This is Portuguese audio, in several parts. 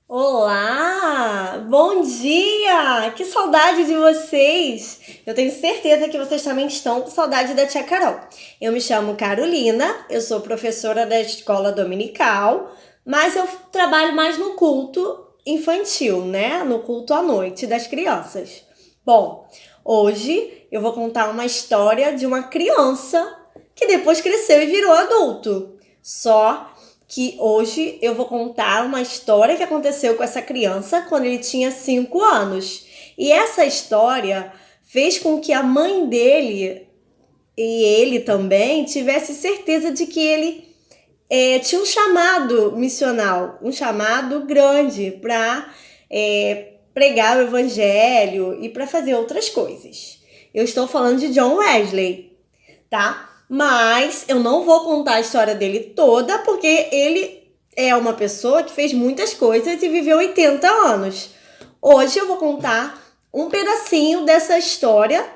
Olá! Bom dia! Que saudade de vocês! Eu tenho certeza que vocês também estão com saudade da tia Carol. Eu me chamo Carolina, eu sou professora da escola dominical, mas eu trabalho mais no culto infantil, né? No culto à noite das crianças. Bom, hoje eu vou contar uma história de uma criança que depois cresceu e virou adulto. Só que hoje eu vou contar uma história que aconteceu com essa criança quando ele tinha 5 anos. E essa história fez com que a mãe dele e ele também tivesse certeza de que ele tinha um chamado missional, um chamado grande para pregar o evangelho e para fazer outras coisas. Eu estou falando de John Wesley, tá? Mas eu não vou contar a história dele toda, porque ele é uma pessoa que fez muitas coisas e viveu 80 anos. Hoje eu vou contar um pedacinho dessa história,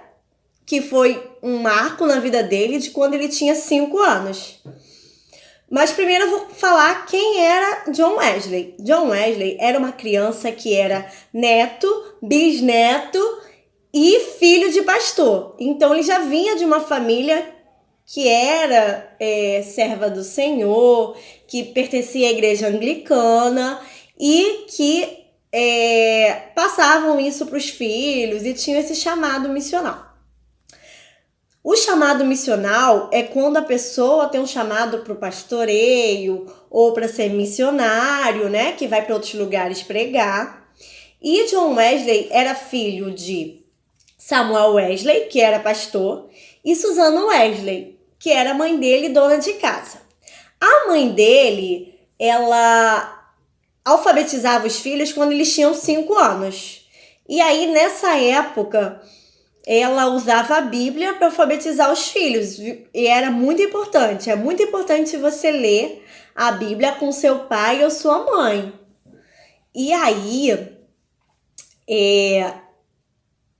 que foi um marco na vida dele de quando ele tinha 5 anos. Mas primeiro eu vou falar quem era John Wesley. John Wesley era uma criança que era neto, bisneto e filho de pastor. Então ele já vinha de uma família que era serva do Senhor, que pertencia à igreja anglicana e que passavam isso para os filhos e tinham esse chamado missional. O chamado missional é quando a pessoa tem um chamado para o pastoreio ou para ser missionário, né, que vai para outros lugares pregar. E John Wesley era filho de Samuel Wesley, que era pastor, e Susana Wesley, que era a mãe dele, dona de casa. A mãe dele, ela alfabetizava os filhos quando eles tinham 5 anos. E aí, nessa época, ela usava a Bíblia para alfabetizar os filhos. E era muito importante. É muito importante você ler a Bíblia com seu pai ou sua mãe. E aí,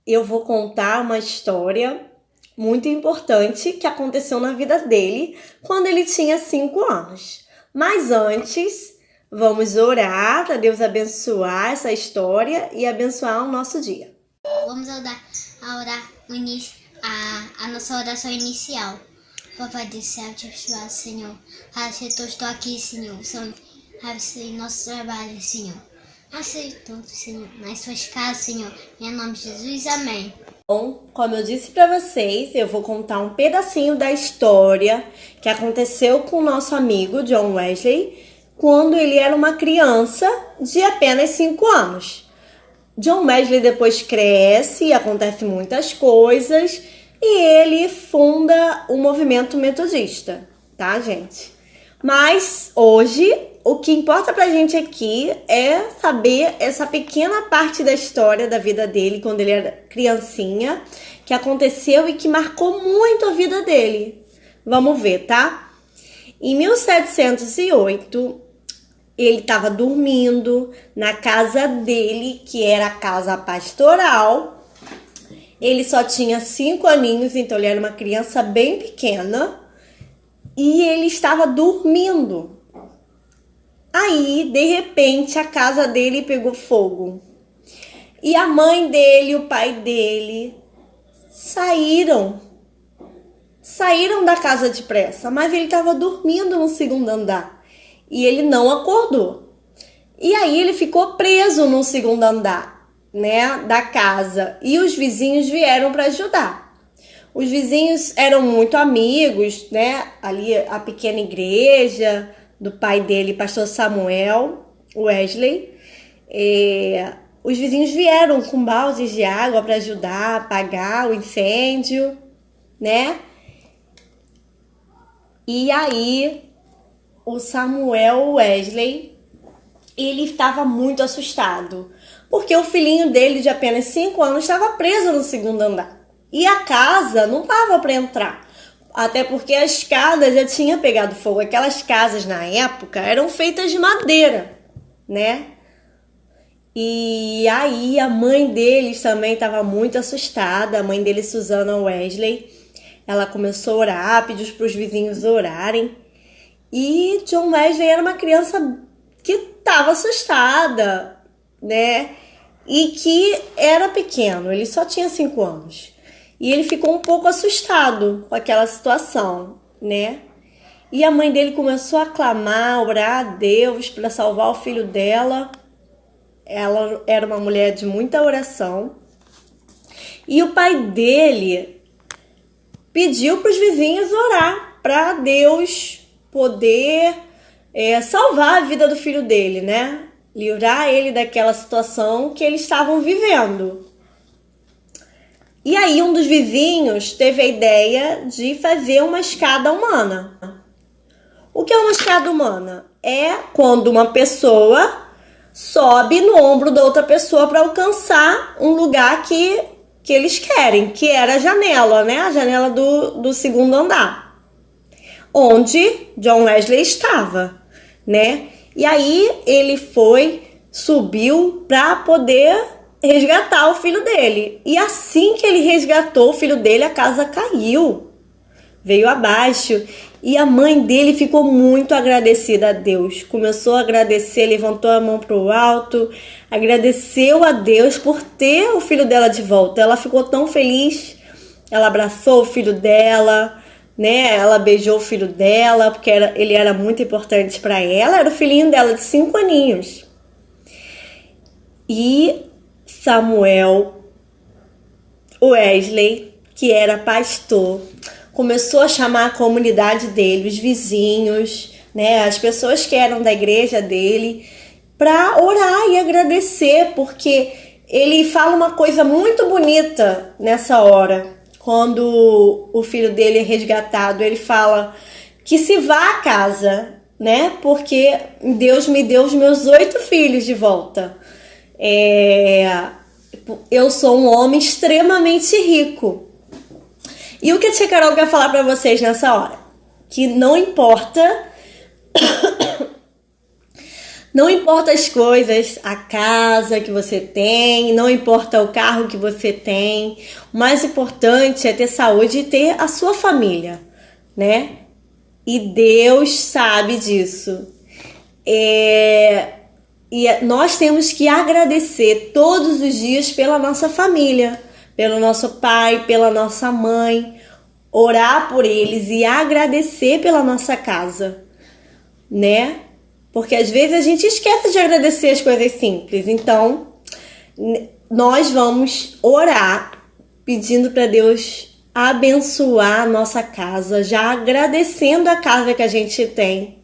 eu vou contar uma história muito importante que aconteceu na vida dele quando ele tinha 5 anos. Mas antes, vamos orar para Deus abençoar essa história e abençoar o nosso dia. Vamos orar a nossa oração inicial. Papai do céu, te abençoar, Senhor. Aceita, estou aqui, Senhor. Aceita nosso trabalho, Senhor. Aceita tudo, Senhor. Nas suas casas, Senhor. Em nome de Jesus, amém. Bom, como eu disse para vocês, eu vou contar um pedacinho da história que aconteceu com o nosso amigo John Wesley quando ele era uma criança de apenas 5 anos. John Wesley depois cresce e acontece muitas coisas e ele funda o movimento metodista, tá, gente? Mas hoje o que importa pra gente aqui é saber essa pequena parte da história da vida dele quando ele era criancinha, que aconteceu e que marcou muito a vida dele. Vamos ver, tá? Em 1708, ele estava dormindo na casa dele, que era a casa pastoral. Ele só tinha 5 aninhos, então ele era uma criança bem pequena. E ele estava dormindo. Aí, de repente, a casa dele pegou fogo. E a mãe dele e o pai dele saíram da casa depressa, mas ele estava dormindo no segundo andar. E ele não acordou. E aí ele ficou preso no segundo andar, né, da casa. E os vizinhos vieram para ajudar. Os vizinhos eram muito amigos, né? Ali a pequena igreja do pai dele, pastor Samuel Wesley. Os vizinhos vieram com baldes de água para ajudar a apagar o incêndio, né? E aí o Samuel Wesley, ele estava muito assustado, porque o filhinho dele de apenas 5 anos estava preso no segundo andar. E a casa não dava para entrar, até porque a escada já tinha pegado fogo. Aquelas casas na época eram feitas de madeira, né? E aí a mãe deles também estava muito assustada, a mãe dele, Susana Wesley. Ela começou a orar, pediu para os vizinhos orarem. E John Wesley era uma criança que estava assustada, né? E que era pequeno, ele só tinha 5 anos. E ele ficou um pouco assustado com aquela situação, né? E a mãe dele começou a clamar, orar a Deus para salvar o filho dela. Ela era uma mulher de muita oração. E o pai dele pediu para os vizinhos orar para Deus poder salvar a vida do filho dele, né? Livrar ele daquela situação que eles estavam vivendo. E aí um dos vizinhos teve a ideia de fazer uma escada humana. O que é uma escada humana? É quando uma pessoa sobe no ombro da outra pessoa para alcançar um lugar que eles querem, que era a janela, né? A janela do segundo andar, onde John Wesley estava, né? E aí ele subiu para poder resgatar o filho dele. E assim que ele resgatou o filho dele, a casa caiu, veio abaixo. E a mãe dele ficou muito agradecida a Deus. Começou a agradecer, levantou a mão para o alto, agradeceu a Deus por ter o filho dela de volta. Ela ficou tão feliz, ela abraçou o filho dela, né? Ela beijou o filho dela, porque ele era muito importante para ela. Era o filhinho dela de 5 aninhos. E Samuel Wesley, que era pastor, começou a chamar a comunidade dele, os vizinhos, né, as pessoas que eram da igreja dele, para orar e agradecer, porque ele fala uma coisa muito bonita nessa hora. Quando o filho dele é resgatado, ele fala que se vá a casa, né, porque Deus me deu os meus 8 filhos de volta. Eu sou um homem extremamente rico. E o que a tia Carol quer falar pra vocês nessa hora? Que não importa as coisas, a casa que você tem, não importa o carro que você tem. O mais importante é ter saúde e ter a sua família, né? E Deus sabe disso. E nós temos que agradecer todos os dias pela nossa família, pelo nosso pai, pela nossa mãe, orar por eles e agradecer pela nossa casa, né? Porque às vezes a gente esquece de agradecer as coisas simples. Então, nós vamos orar pedindo para Deus abençoar a nossa casa, já agradecendo a casa que a gente tem,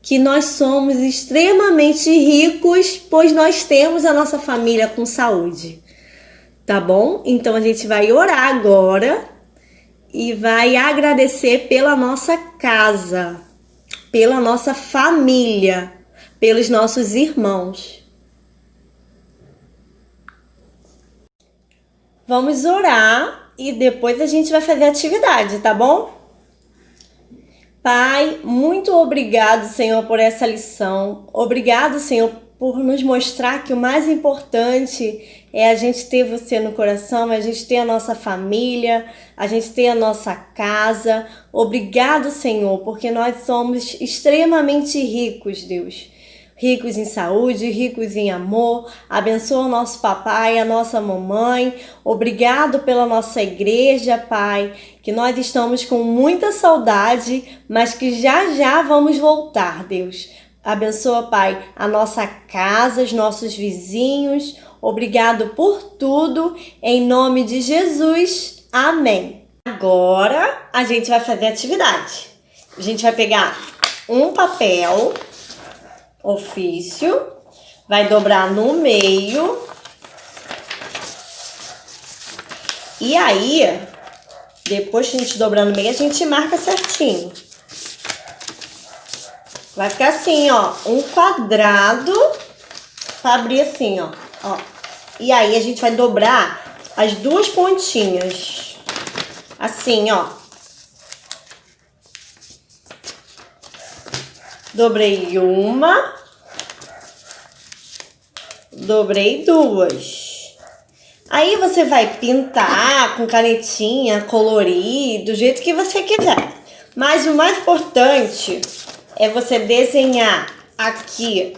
que nós somos extremamente ricos, pois nós temos a nossa família com saúde. Tá bom? Então a gente vai orar agora e vai agradecer pela nossa casa, pela nossa família, pelos nossos irmãos. Vamos orar e depois a gente vai fazer a atividade, tá bom? Pai, muito obrigado, Senhor, por essa lição. Obrigado, Senhor, por nos mostrar que o mais importante é a gente ter você no coração, a gente ter a nossa família, a gente ter a nossa casa. Obrigado, Senhor, porque nós somos extremamente ricos, Deus. Ricos em saúde, ricos em amor. Abençoa o nosso papai, a nossa mamãe. Obrigado pela nossa igreja, Pai, que nós estamos com muita saudade, mas que já já vamos voltar, Deus. Abençoa, Pai, a nossa casa, os nossos vizinhos. Obrigado por tudo. Em nome de Jesus. Amém. Agora a gente vai fazer a atividade. A gente vai pegar um papel ofício, vai dobrar no meio. E aí, depois que a gente dobrar no meio, a gente marca certinho. Vai ficar assim, ó, um quadrado para abrir assim, ó. E aí a gente vai dobrar as 2 pontinhas. Assim, ó. Dobrei uma. Dobrei 2. Aí você vai pintar com canetinha, colorir, do jeito que você quiser. Mas o mais importante é você desenhar aqui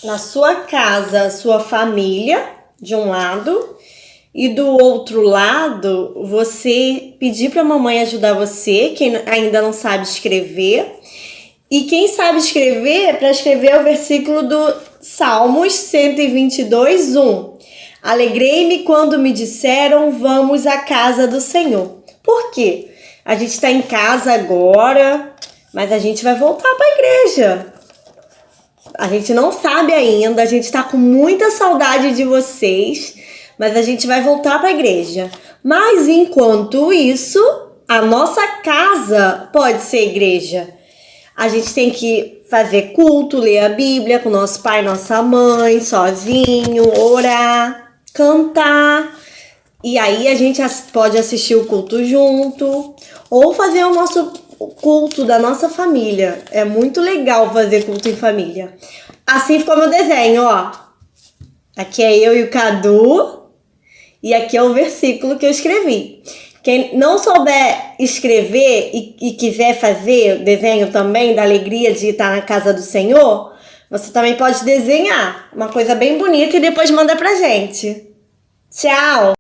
na sua casa, sua família, de um lado, e do outro lado, você pedir para a mamãe ajudar você, quem ainda não sabe escrever. E quem sabe escrever, para escrever o versículo do Salmos 122, 1. Alegrei-me quando me disseram, vamos à casa do Senhor. Por quê? A gente está em casa agora, mas a gente vai voltar para a igreja. A gente não sabe ainda, a gente está com muita saudade de vocês, mas a gente vai voltar para a igreja. Mas enquanto isso, a nossa casa pode ser igreja. A gente tem que fazer culto, ler a Bíblia com nosso pai e nossa mãe, sozinho, orar, cantar. E aí a gente pode assistir o culto junto ou fazer o nosso culto da nossa família. É muito legal fazer culto em família. Assim ficou meu desenho, ó. Aqui é eu e o Cadu e aqui é o versículo que eu escrevi. Quem não souber escrever e quiser fazer o desenho também da alegria de estar na casa do Senhor, você também pode desenhar uma coisa bem bonita e depois manda pra gente. Tchau!